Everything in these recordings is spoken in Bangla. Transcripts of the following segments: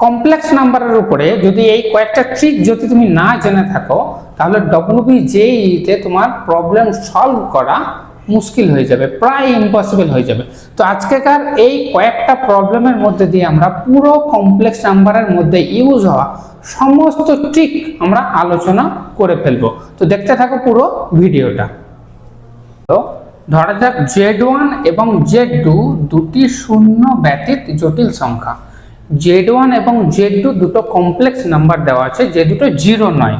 কমপ্লেক্স নাম্বারের উপরে যদি এই কয়েকটা ট্রিক যদি তুমি না জেনে থাকো, তাহলে WBJEE-তে তোমার প্রবলেম সলভ করা মুশকিল হয়ে যাবে, প্রায় ইম্পসিবল হয়ে যাবে। তো আজকেকার এই কয়েকটা প্রবলেমের মধ্যে দিয়ে আমরা পুরো কমপ্লেক্স নাম্বারের মধ্যে ইউজ হওয়া সমস্ত ট্রিক আমরা আলোচনা করে ফেলবো। তো দেখতে থাকো পুরো ভিডিওটা। তো ধরা যাক Z1 এবং Z2 দুটি শূন্য ব্যতীত জটিল সংখ্যা। Z1 এবং Z2 দুটো কমপ্লেক্স নাম্বার দেওয়া আছে, যে দুটো জিরো নয়।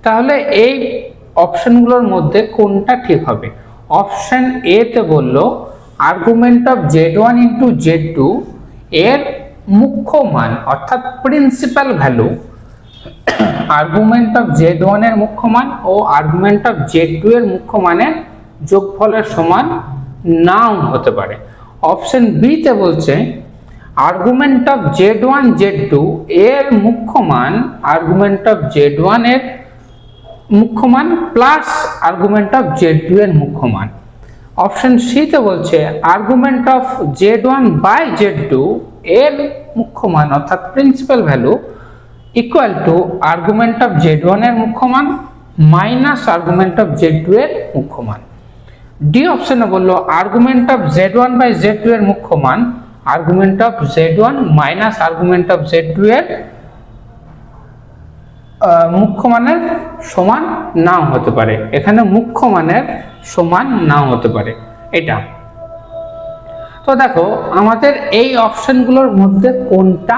তাহলে এই অপশনগুলোর মধ্যে কোনটা ঠিক হবে? অপশন এ তে বললো argument of Z1 into Z2 এর মুখ্য মান অর্থাৎ principal value, argument of Z1 এর মুখ্য মান ও আর্গুমেন্ট অফ Z2 এর মুখ্য মানের যোগফলের সমান নাও হতে পারে। অপশন বি তে বলছে আর্গুমেন্ট অফ Z1 Z2 এর মুখ্য মান আর্গুমেন্ট অফ Z1 এর মুখ্য মান প্লাস আর্গুমেন্ট অফ Z2 এর মুখ্য মান। অপশন সি তে বলছে argument of Z1 by Z2 এর মুখ্য মান অর্থাৎ principal value equal to argument of Z1 এর মুখ্য মান মাইনাস আর্গুমেন্ট অফ Z2 এর মুখ্য মান। ডি অপশনে বললো argument of Z1 by Z2 এর মুখ্য মান argument of Z1 minus argument of Z2 এর মুখ্য মানের সমান নাও হতে পারে। এখানে মুখ্য মানের সমান নাও হতে পারে এটা। তো দেখো আমাদের এই অপশনগুলোর মধ্যে কোনটা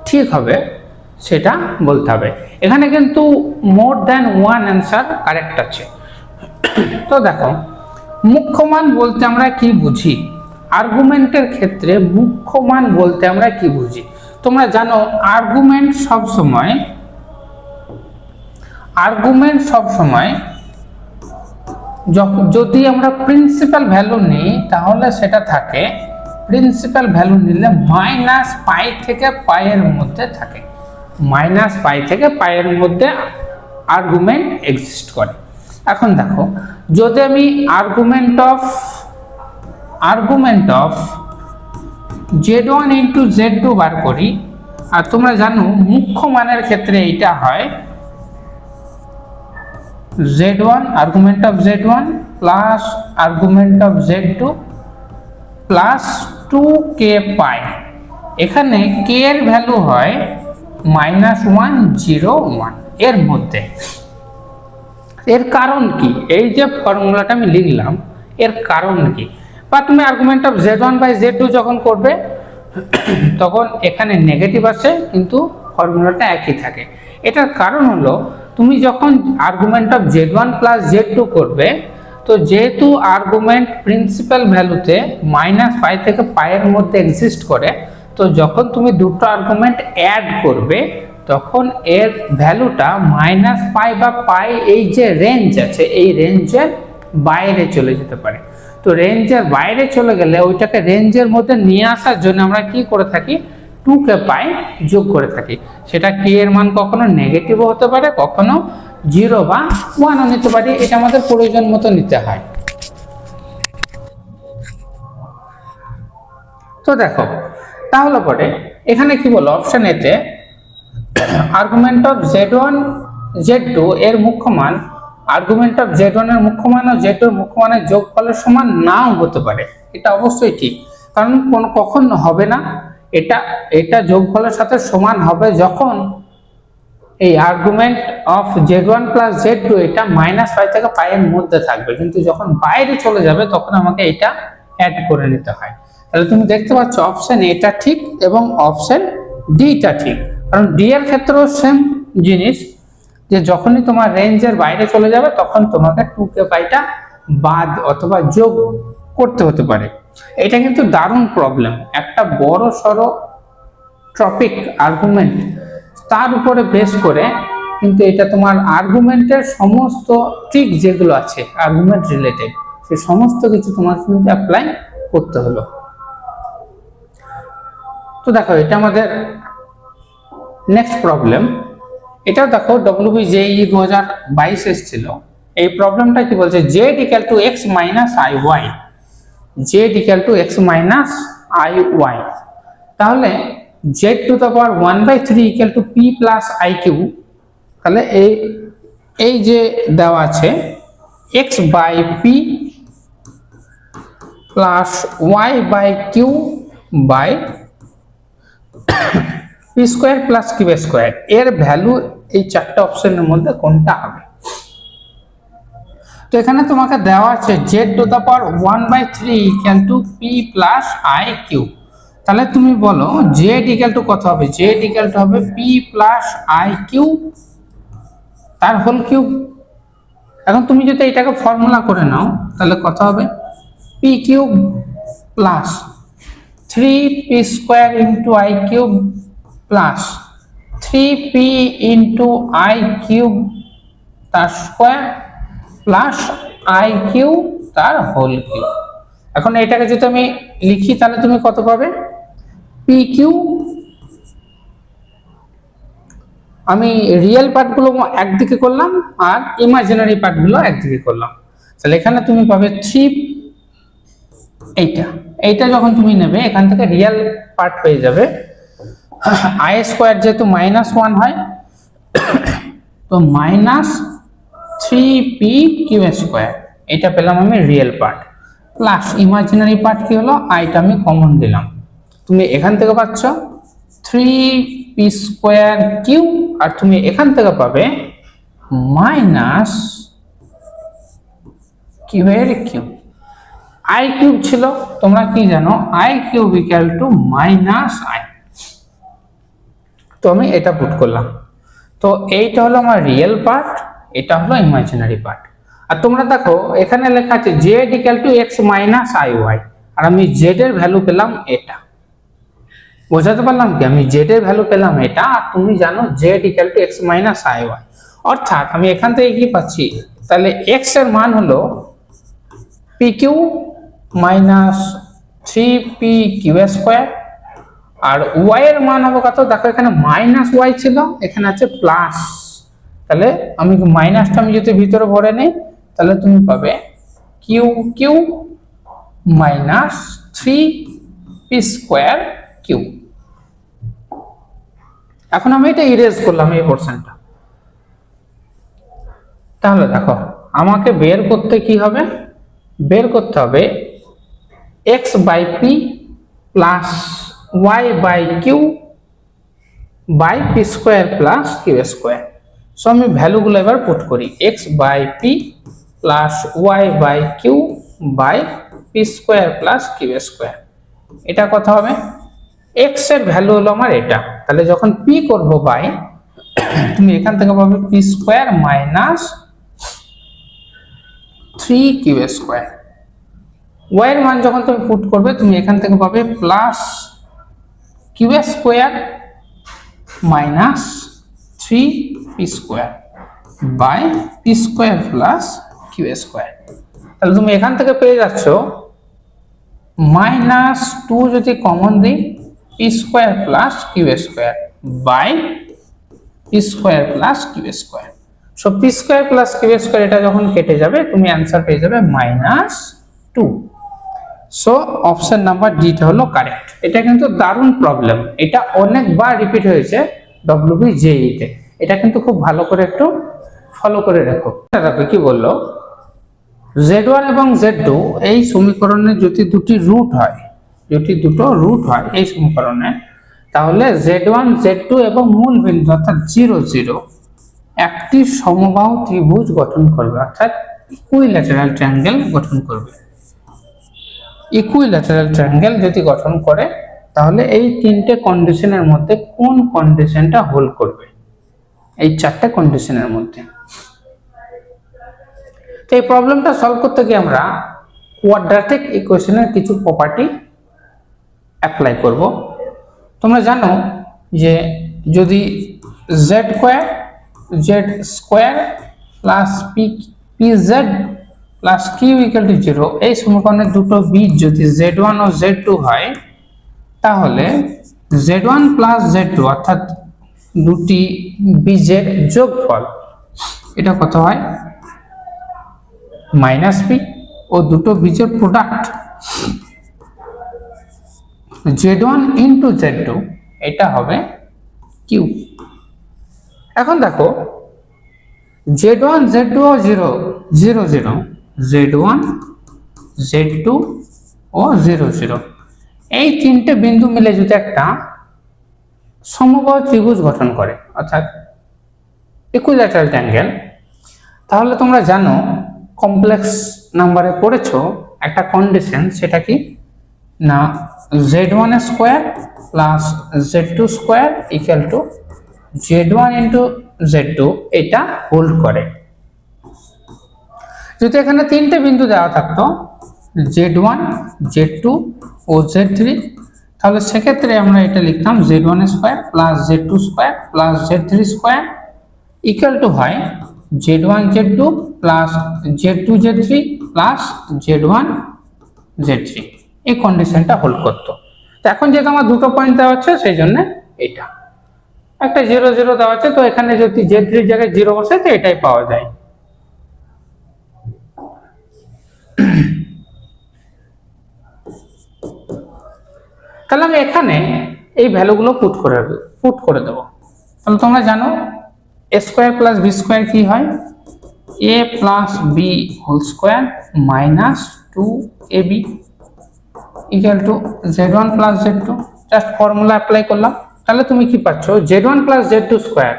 ঠিক হবে সেটা বলতে হবে। এখানে কিন্তু more than one answer correct আছে। তো দেখো মুখ্য মান বলতে আমরা কি বুঝি? আর্গুমেন্টের ক্ষেত্রে মুখ্য মান বলতে আমরা কি বুঝি? তোমরা জানো আর্গুমেন্ট সব সময় যদি আমরা প্রিন্সিপাল ভ্যালু নিই তাহলে সেটা থাকে, প্রিন্সিপাল ভ্যালু নিলে মাইনাস পাই থেকে পাইয়ের মধ্যে থাকে, মাইনাস পাই থেকে পাইয়ের মধ্যে আর্গুমেন্ট এক্সিস্ট করে। এখন দেখো যদি আমি argument of Z1 into Z2 বার করি, আর তোমরা জানো মুখ্য মানের ক্ষেত্রে এইটা হয় Z1 argument of Z1 plus argument of Z2 plus 2k পাই। এখানে k এর ভ্যালু হয় -101 এর মধ্যে। এর কারণ কি? এই যে ফর্মুলাটা আমি লিখলাম এর কারণ কি? বা তুমি argument of Z1 by Z2 যখন করবে তখন এখানে নেগেটিভ আসে কিন্তু ফর্মুলাটা একই থাকে। এটার কারণ হলো তুমি যখন argument of Z1 plus Z2 করবে, তো যেহেতু আর্গুমেন্ট প্রিন্সিপাল ভ্যালুতে মাইনাস পাই থেকে পাইয়ের মধ্যে এক্সিস্ট করে, তো যখন তুমি দুটো আর্গুমেন্ট অ্যাড করবে তখন এর ভ্যালুটা মাইনাস পাই বা পাই এই যে রেঞ্জ আছে এই রেঞ্জের বাইরে চলে যেতে পারে। তো রেঞ্জের বাইরে চলে গেলে ওইটাকে রেঞ্জের মধ্যে নিয়ে আসার জন্য আমরা কি করে থাকি? 2k পাই যোগ করে থাকি। সেটা k এর মান কখনো নেগেটিভও হতে পারে, কখনো 0 বা 1ও নিতে পারি। এটা আমাদের প্রয়োজন মতো নিতে হয়। তো দেখো তাহলে পরে এখানে কি বলো অপশন এতে আর্গুমেন্ট অফ Z1 Z2 এর মুখ্য মান আর্গুমেন্ট অফ Z1 এর মুখ্য মান ও Z2 এর মুখ্য মানের যোগফলের সমান নাও হতে পারে। এটা অবশ্যই ঠিক, কারণ কখন হবে না, এটা যোগফলের সাথে সমান হবে যখন এই argument of Z1 plus Z2 এটা মাইনাস পাই থেকে পাই এর মধ্যে থাকবে, কিন্তু যখন বাইরে চলে যাবে তখন আমাকে এটা অ্যাড করে নিতে হয়। তাহলে তুমি দেখতে পাচ্ছ অপশন এটা ঠিক এবং অপশন ডিটা ঠিক, কারণ ডি এর ক্ষেত্রেও সেম জিনিস, যে যখনই তোমার রেঞ্জের বাইরে চলে যাবে তখন তোমাকে 2k পাইটা বাদ অথবা যোগ করতে হতে পারে। এটা কিন্তু দারুণ প্রবলেম, একটা বড় সড়ো টপিক আর্গুমেন্ট, তার উপরে বেস করে কিন্তু এটা তোমার আর্গুমেন্টের সমস্ত ট্রিক যেগুলো আছে আর্গুমেন্ট রিলেটেড সে সমস্ত কিছু তোমাকে কিন্তু অ্যাপ্লাই করতে হলো। তো দেখো এটা আমাদের নেক্সট প্রবলেম। এটাও দেখো WBJEE 2022 এসেছিল। এই প্রবলেমটা কি বলছে? z = x - iy, z = x - iy। তাহলে z to the power 1/3 equal to p plus I Q, তাহলে এই যে দেওয়া আছে x by P plus y by Q by P square plus Q square, এর ভ্যালু এই চারটা অপশনের মধ্যে কোনটা হবে? তো এখানে তোমাকে দেওয়া আছে z to the power 1/3 equal to p plus I Q, তাহলে তুমি বলো z ইকুয়াল টু কত হবে? z ইকুয়াল টু হবে p প্লাস আই কিউ তার হোল কিউব। এখন তুমি যদি এটাকে ফর্মুলা করে নাও তাহলে কত হবে? p cube plus 3p square into I cube plus 3p into I cube তার স্কোয়ার প্লাস আই কিউ তার হোল কিউব। এখন এটাকে যদি আমি লিখি তাহলে তুমি কত পাবে? পি কিউ, আমি রিয়েল পার্টগুলো একদিকে করলাম আর ইমাজিনারি পার্টগুলো একদিকে করলাম, তাহলে এখানে তুমি পাবে 3, এইটা যখন তুমি নেবে এখান থেকে রিয়েল পার্ট পেয়ে যাবে আই স্কোয়ার, যেহেতু -1 হয় তো -3p কিউ স্কোয়ার, এটা পেলাম আমি real part, plus imaginary part কি হলো? আইটা আমি কমন দিলাম, তুমি এখান থেকে পাচ্ছ 3p স্কোয়ার কিউ, আর তুমি এখান থেকে পাবে মাইনাস কিউ এর কিউ। আই কিউব ছিল, তোমরা কি জানো? I cube equal to minus I. তো আমি এটা পুট করলাম, তো এইটা হলো আমার রিয়েল পার্ট, এটা হলো ইমাজিনারি পার্ট। আর তোমরা দেখো এখানে লেখা আছে z equal to x minus I y, আর আমি z এর ভ্যালু পেলাম এটা। বোঝাতে পারলাম কি? আমি z এর ভ্যালু পেলাম এটা, আর তুমি জানো z equal to x minus I Y, অর্থাৎ আমি এখান থেকে কি পাচ্ছি? তাহলে x এর মান হলো p q minus 3p q square, আর y এর মান হবে কত? দেখো এখানে মাইনাস y ছিল, এখানে আছে প্লাস, তাহলে আমি মাইনাসটা আমি যদি ভিতরে ভরে নেই তাহলে তুমি পাবে Q Q minus 3p square Q. এখন আমি এটা ইরেজ করলাম এই পোরশনটা, তাহলে দেখো আমাকে বের করতে কি হবে? বের করতে হবে x by P plus y by Q by P square plus Q square. So আমি ভ্যালুগুলো এবার পুট করি, x by P plus y by Q by P square plus Q square, এটা কত হবে? x এর ভ্যালু হলো আমার এটা, তাহলে যখন p করব বাই, তুমি এখান থেকে পাবে P square minus 3 Q square. y এর মান যখন তুমি পুট করবে তুমি এখান থেকে পাবে plus Q square minus 3p square by P square plus Q square. তাহলে তুমি এখান থেকে পেয়ে যাচ্ছ -2 যদি কমন দিই P square plus Q square by P square plus Q square. So P square plus Q square এটা যখন কেটে যাবে তুমি অ্যান্সার পেয়ে যাবে -2। সো অপশন নাম্বার ডিটা হলো কারেক্ট। এটা কিন্তু দারুণ প্রবলেম, এটা অনেকবার রিপিট হয়েছে WBJE তে, এটা কিন্তু খুব ভালো করে একটু ফলো করে রাখো। দেখো কি বললো, z1 এবং z2 এই সমীকরণে যদি দুটো রুট হয় এই সমীকরণে, তাহলে z1 z2 এবং মূল বিন্দু অর্থাৎ 0 0 একটি সমবাহু ত্রিভুজ গঠন করবে, অর্থাৎ ইকুইল্যাটারাল ট্রায়াঙ্গেল গঠন করবে। ইকুইল্যাটারাল ট্রায়াঙ্গেল যদি গঠন করে তাহলে এই তিনটে কন্ডিশনের মধ্যে কোন কন্ডিশনটা হোল্ড করবে? এই চারটে কন্ডিশনের মধ্যে। তো এই প্রবলেমটা সলভ করতে গিয়ে আমরা কোয়াড্রেটিক ইকুয়েশনের কিছু প্রপার্টি অ্যাপ্লাই করব। তোমরা জানো যে যদি z square plus pz plus Q equal to 0 এই সমীকরণের দুটো বীজ যদি z1 ও z2 হয়, তাহলে z1 প্লাস z2 অর্থাৎ দুটি বীজের যোগফল এটা কত হয়? -p, ও দুটো বীজের প্রোডাক্ট z1 ইন্টু z2 এটা হবে কিউ। এখন দেখো z1 z2 ও 0 0 0, z1 z2 ও 0 0, এই তিনটে বিন্দু মিলে যদি একটা সমবাহু ত্রিভুজ গঠন করে অর্থাৎ ইকুইল্যাটারাল ট্রায়াঙ্গেল, তাহলে তোমরা জানো কমপ্লেক্স নাম্বারে পড়েছো একটা কন্ডিশন, সেটা কি না z1 square plus z2 square equal to z1 into z2, এটা হোল্ড করে। যদি এখানে তিনটে বিন্দু দেওয়া থাকতো z1 z2 ও z3, তাহলে সেক্ষেত্রে আমরা এটা লিখতাম z1 square plus z2 square plus z3 square equal two হয় z1 z2 plus z2 z3 plus z1 z3। এই কন্ডিশনটা হোল্ড করতো। তো এখন যেহেতু আমার দুটো পয়েন্ট দেওয়া হচ্ছে সেই জন্য এটা একটা 0 0 দেওয়া আছে, তো এখানে যদি z3 এর জায়গায় 0 বসে তো এটাই পাওয়া যায়। তাহলে আমি এখানে এই ভ্যালুগুলো পুট করে দেবো। তাহলে তোমরা জানো a square plus B square কি হয়, a plus B whole square minus 2ab equal to z1 plus z2। Just formula apply করলাম। তাহলে তুমি কি পাচ্ছ z1 প্লাস z2 স্কোয়ার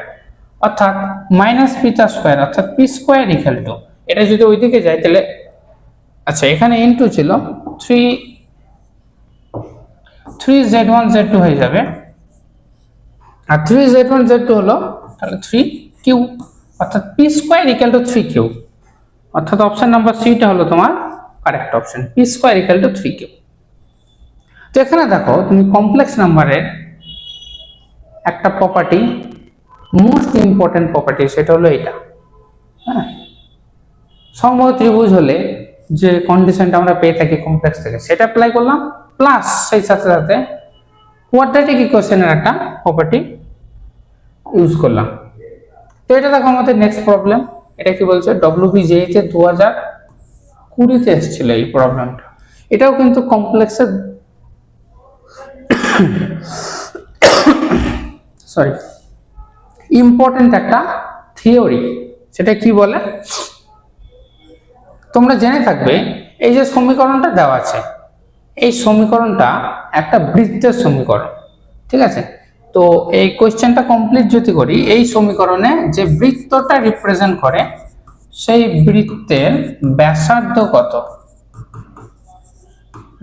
অর্থাৎ মাইনাস পিটা স্কোয়ার অর্থাৎ পি স্কোয়ার ইকুয়াল টু, এটা যদি ওইদিকে যায় তাহলে আচ্ছা এখানে ইনটু ছিল 3z1 z2 হয়ে যাবে, আর 3z1 z2 হলো তাহলে 3q অর্থাৎ P square equal two 3q, অর্থাৎ অপশন নাম্বার সিটা হলো তোমার correct option, P square equal two 3q। তো এখানে দেখো তুমি কমপ্লেক্স নাম্বারের একটা প্রপার্টি, মোস্ট ইম্পর্টেন্ট প্রপার্টি, সেটা হলো এটা। হ্যাঁ, সমবাহু ত্রিভুজ হলে যে কন্ডিশনটা আমরা পেয়ে থাকি কমপ্লেক্স থেকে সেটা অ্যাপ্লাই করলাম, প্লাস সেই সাথে সাথে কোয়াড্রেটিক ইকুয়েশনের একটা প্রপার্টি ইউজ করলাম। তো এটা দেখো আমাদের নেক্সট প্রবলেম। এটা কি বলছে WBJ তে 2020-তে এসেছিল এই প্রবলেমটা। এটাও কিন্তু কমপ্লেক্সের সরি ইম্পর্টেন্ট একটা থিওরি। সেটা কি বলে তোমরা জেনে থাকবে, এই যে সমীকরণটা দেওয়া আছে এই সমীকরণটা একটা বৃত্তের সমীকরণ, ঠিক আছে। তো এই কোশ্চেনটা কমপ্লিট যদি করি, এই সমীকরণে যে বৃত্তটা রিপ্রেজেন্ট করে সেই বৃত্তের ব্যাসার্ধ কত,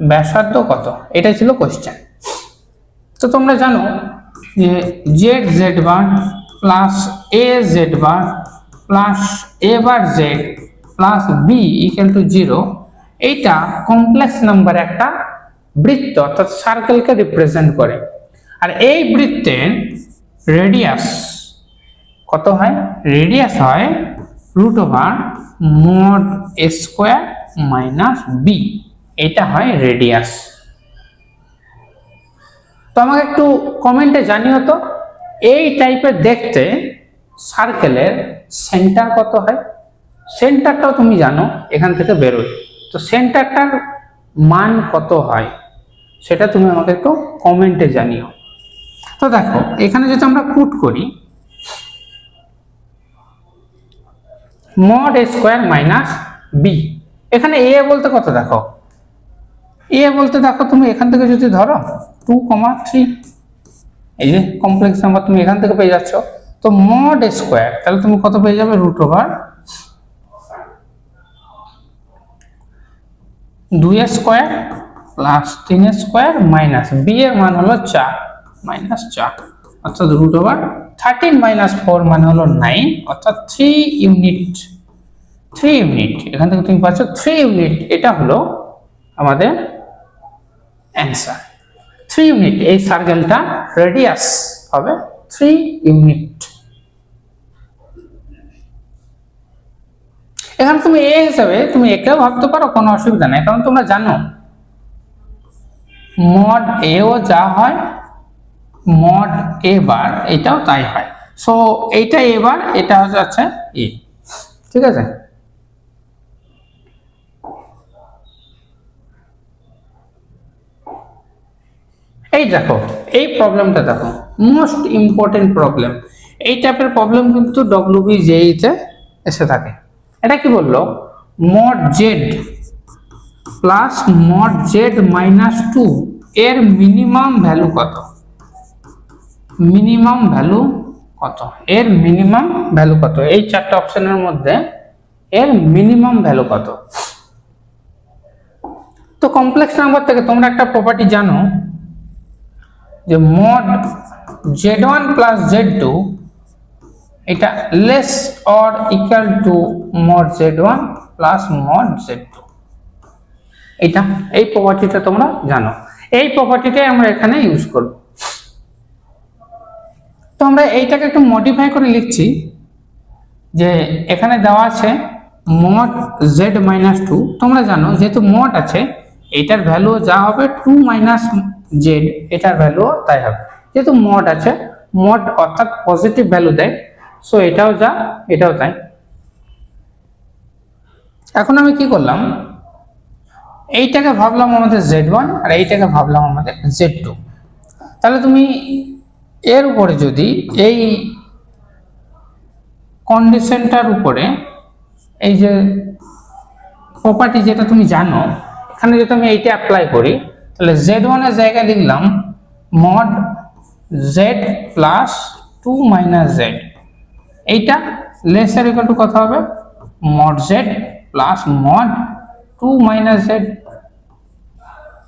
ব্যাসার্ধ কত, এটাই ছিল কোশ্চেন। তো তোমরা জানো যে Z Z bar plus A Z bar plus A bar Z plus B equal to 0, এইটা কমপ্লেক্স নাম্বার একটা বৃত্ত অর্থাৎ সার্কেলকে রিপ্রেজেন্ট করে। আর এই বৃত্তের রেডিয়াস কত হয়, রেডিয়াস হয় √mod a square minus B, এটা হয় রেডিয়াস। তো আমাকে একটু কমেন্টে জানিও তো এই টাইপের দেখতে সার্কেলের সেন্টার কত হয়। সেন্টারটাও তুমি জানো এখান থেকে বেরোয়, তো সেন্টারটার মান কত হয় সেটা তুমি আমাকে একটু কমেন্টে জানিও। তো দেখো এখানে যদি আমরা পুট করি mod a square minus B, এখানে এ বলতে কত দেখো, এ বলতে দেখো তুমি এখান থেকে যদি ধরো 2,3, এই যে কমপ্লেক্স নাম্বার তুমি এখান থেকে পেয়ে যাচ্ছ। তো mod a স্কোয়ার তাহলে তুমি কত পেয়ে যাবে, √2 square plus 3 square minus B এর মান হলো 4 মাইনাস 4 অর্থাৎ √13 মাইনাস 4 মানে হলো 9 অর্থাৎ 3 ইউনিট। এখান থেকে তুমি পাচ্ছ 3 ইউনিট, এটা হলো আমাদের অ্যান্সার 3 ইউনিট। এই সার্কেলটা রেডিয়াস হবে 3 ইউনিট। এখানে তুমি এ হিসাবে তুমি একেও ভাবতে পারো, কোনো অসুবিধা নেই, কারণ তোমরা জানো mod a ও যা হয় mod a বার এটাও তাই হয়। সো এইটা a বার, এটা হচ্ছে a, ঠিক আছে। এই দেখো, এই প্রবলেমটা দেখো, মোস্ট ইম্পর্টেন্ট প্রবলেম। এই টাইপের প্রবলেম কিন্তু WBJEE তে এসে থাকে। এটা কি বললো, mod Z plus mod Z minus 2 এর মিনিমাম ভ্যালু কত? মিনিমাম ভ্যালু কত? এর মিনিমাম ভ্যালু কত? এই চারটা অপশনের মধ্যে এর মিনিমাম ভ্যালু কত? তো কমপ্লেক্স নাম্বার থেকে তোমরা একটা প্রপার্টি জানো যে মড z1 প্লাস z2 এটা less or equal to mod z1 plus mod z2। এটা এই প্রপার্টিটা তোমরা জানো, এই প্রপার্টিটাই আমরা এখানে ইউজ করব। তো আমরা এইটাকে একটু মডিফাই করে লিখছি যে এখানে দেওয়া আছে মড z মাইনাস 2। তোমরা জানো যেহেতু মড আছে এটার ভ্যালু যা হবে 2 মাইনাস জেড, এটার ভ্যালু তাই হবে। যেহেতু মড আছে, মড অর্থাৎ পজিটিভ ভ্যালু দেয়, সো এটাও যা এটাও তাই। এখন আমি কি করলাম, এইটাকে ভাবলাম আমাদের z1 আর এইটাকে ভাবলাম আমাদের z2। তাহলে তুমি এর উপরে যদি এই কন্ডিশনটার উপরে এই যে প্রপার্টি যেটা তুমি জানো, এখানে যদি আমি এইটা অ্যাপ্লাই করি তাহলে z1 এর জায়গায় লিখলাম mod z plus 2 minus z। এইটা লেস আর ইকুয়াল টু কত হবে, mod z plus mod 2 minus z,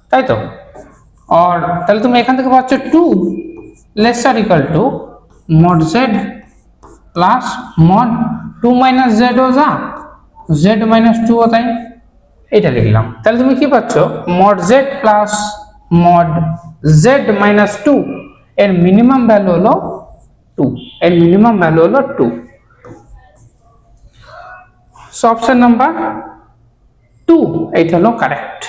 তাই তো? আর তাহলে তুমি এখান থেকে পাচ্ছ 2 লেস আর equal to mod z plus mod 2 minus z ও যা z মাইনাস 2 ও তাই, এটা লিখলাম। তাহলে তুমি কি পাচ্ছ, mod z plus mod z minus 2 এর মিনিমাম ভ্যালু হলো 2, এর মিনিমাম ভ্যালু হলো 2। সো অপশন নাম্বার 2 এইটা হলো কারেক্ট।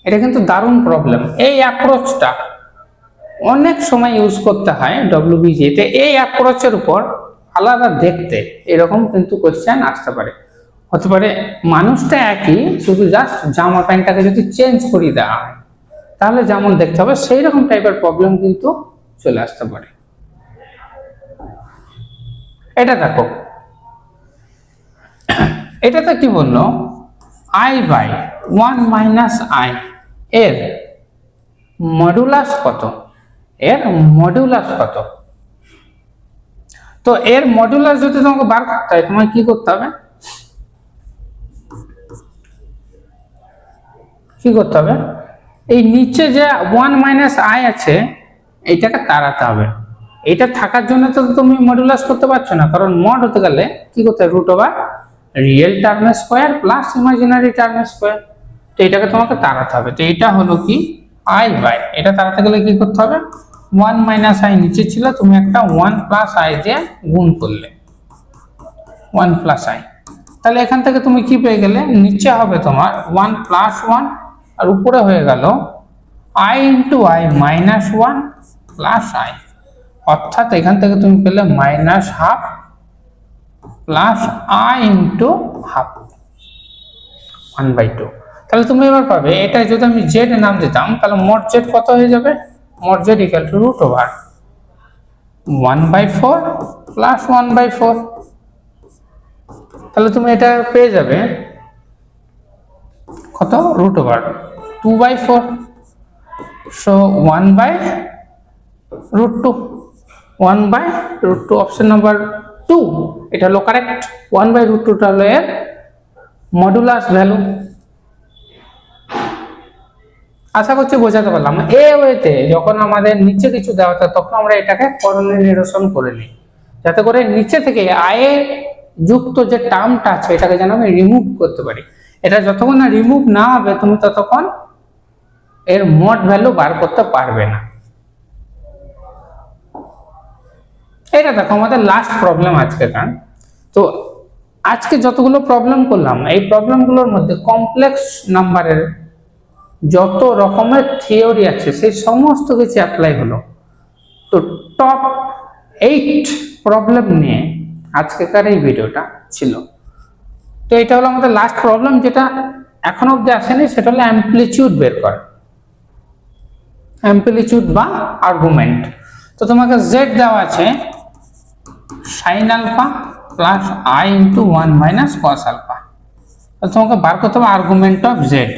এটা কিন্তু দারুণ প্রবলেম। এই অ্যাপ্রোচটা অনেক সময় ইউজ করতে হয় WBJEE তে। এই অ্যাপ্রোচের উপর আলাদা দেখতে এরকম কিন্তু কোশ্চেন আসতে পারে। হতে পারে মানুষটা একই, শুধু জাস্ট জামা প্যান্টটাকে যদি চেঞ্জ করিয়ে দেওয়া হয় তাহলে যেমন দেখতে হবে সেই রকম টাইপের প্রবলেম কিন্তু চলে আসতে পারে। এটা দেখো, এটাতে কি বললো, i বাই 1 মাইনাস i এর মডুলাস কত? এর মডুলাস কত? তো এর মডুলাস যদি তোমাকে বার করতে হয় তোমাকে কি করতে হবে, কি করতে হবে, এই নিচে যে 1 মাইনাস i আছে এইটাকে তাড়াতে হবে। এটা থাকার জন্য তো তুমি মডুলাস করতে পারছো না, কারণ মড হতে গেলে কি করতে হবে, root over real term square plus imaginary term square. তো এটাকে তোমাকে তাড়াতে হবে। তো এটা হলো কি i বাই, এটা তাড়াতে গেলে কি করতে হবে, 1 মাইনাস i নিচে ছিল, তুমি একটা 1 প্লাস i দিয়ে গুণ করলে 1 প্লাস i। তাহলে এখান থেকে তুমি কি পেয়ে গেলে, নিচে হবে তোমার 1 প্লাস 1 আর উপরে হয়ে গেল i into i minus 1 plus i, অর্থাৎ এখান থেকে তুমি পেলে minus half plus i into half 1/2। তাহলে তুমি এবার পাবে, এটা যদি আমি z এর নাম দিতাম তাহলে মড z কত হয়ে যাবে, mod z equal to root over 1/4 plus 1/4। তাহলে তুমি এটা পেয়ে যাবে কত, root over 2/4। So 1/√2, 1/√2 option number 2 এটা হলো কারেক্ট। 1/√2 টা হলো এর মডুলাস ভ্যালু। আশা করছি বোঝাতে পারলাম। এই ওয়েতে যখন আমাদের নিচে কিছু দেওয়া থাকে তখন আমরা এটাকে করণীয় নিরসন করে নিই, যাতে করে নিচে থেকে আয়ে যুক্ত যে টার্মটা আছে এটাকে যেন আমি রিমুভ করতে পারি। এটা যতক্ষণ না রিমুভ না হবে তুমি ততক্ষণ এর মড ভ্যালু বার করতে পারবে না। এটা দেখো আমাদের লাস্ট প্রবলেম আজকে। কারণ তো আজকে যতগুলো প্রবলেম করলাম এই প্রবলেমগুলোর মধ্যে কমপ্লেক্স নাম্বারের যত রকমের থিওরি আছে সেই সমস্ত কিছু অ্যাপ্লাই হলো। তো টপ 8 প্রবলেম নিয়ে আজকেকার এই ভিডিওটা ছিল। তো এটা হলো আমাদের লাস্ট প্রবলেম, যেটা এখনো অবধি আসেনি, সেটা হলো অ্যামপ্লিটিউড বের করা। অ্যাম্পলিটিউড বা আর্গুমেন্ট। তো তোমাকে জেড দেওয়া আছে sine alpha plus I into 1 minus cos alpha. তো তোমাকে বার করতে হবে argument of Z,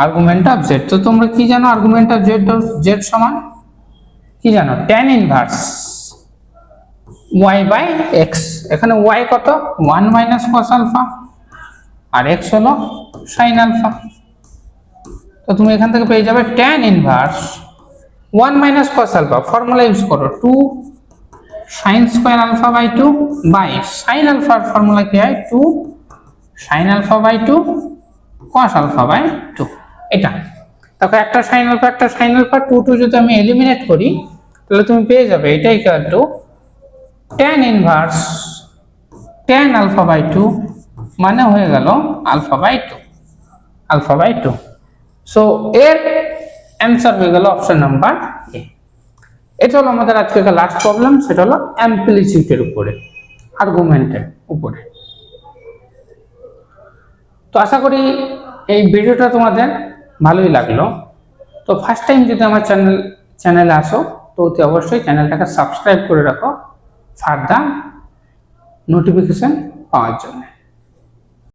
argument of Z. তো তোমরা কি জানো আর্গুমেন্ট অফ জেড, জেড সমান কি জানো, tan inverse y by x। এখানে y কত 1 মাইনাস কস আলফা আর x হলো সাইন আলফা। তো তুমি এখান থেকে পেয়ে যাবে tan inverse 1 minus cos alpha, formula use করো 2 sine square alpha by 2 by sine আলফার ফর্মুলা কি হয় 2 sine alpha by 2 cos alpha by 2। এটা দেখো একটা সাইন আলফা 2 যদি আমি এলিমিনেট করি তাহলে তুমি পেয়ে যাবে এটা equal to tan inverse tan alpha by 2 মানে হয়ে গেল আলফা বাই 2। সো এর অ্যান্সার হয়ে গেল অপশন নাম্বার এ। এটা হলো আমাদের আজকের লাস্ট প্রবলেম, সেটা হলো অ্যাম্পলিটিউডের উপরে, আর্গুমেন্টের উপরে। তো আশা করি এই ভিডিওটা তোমাদের ভালোই লাগলো। তো ফার্স্ট টাইম যদি আমার চ্যানেলে আসো তো অতি অবশ্যই চ্যানেলটাকে সাবস্ক্রাইব করে রাখো ফার্দার নোটিফিকেশন পাওয়ার জন্য।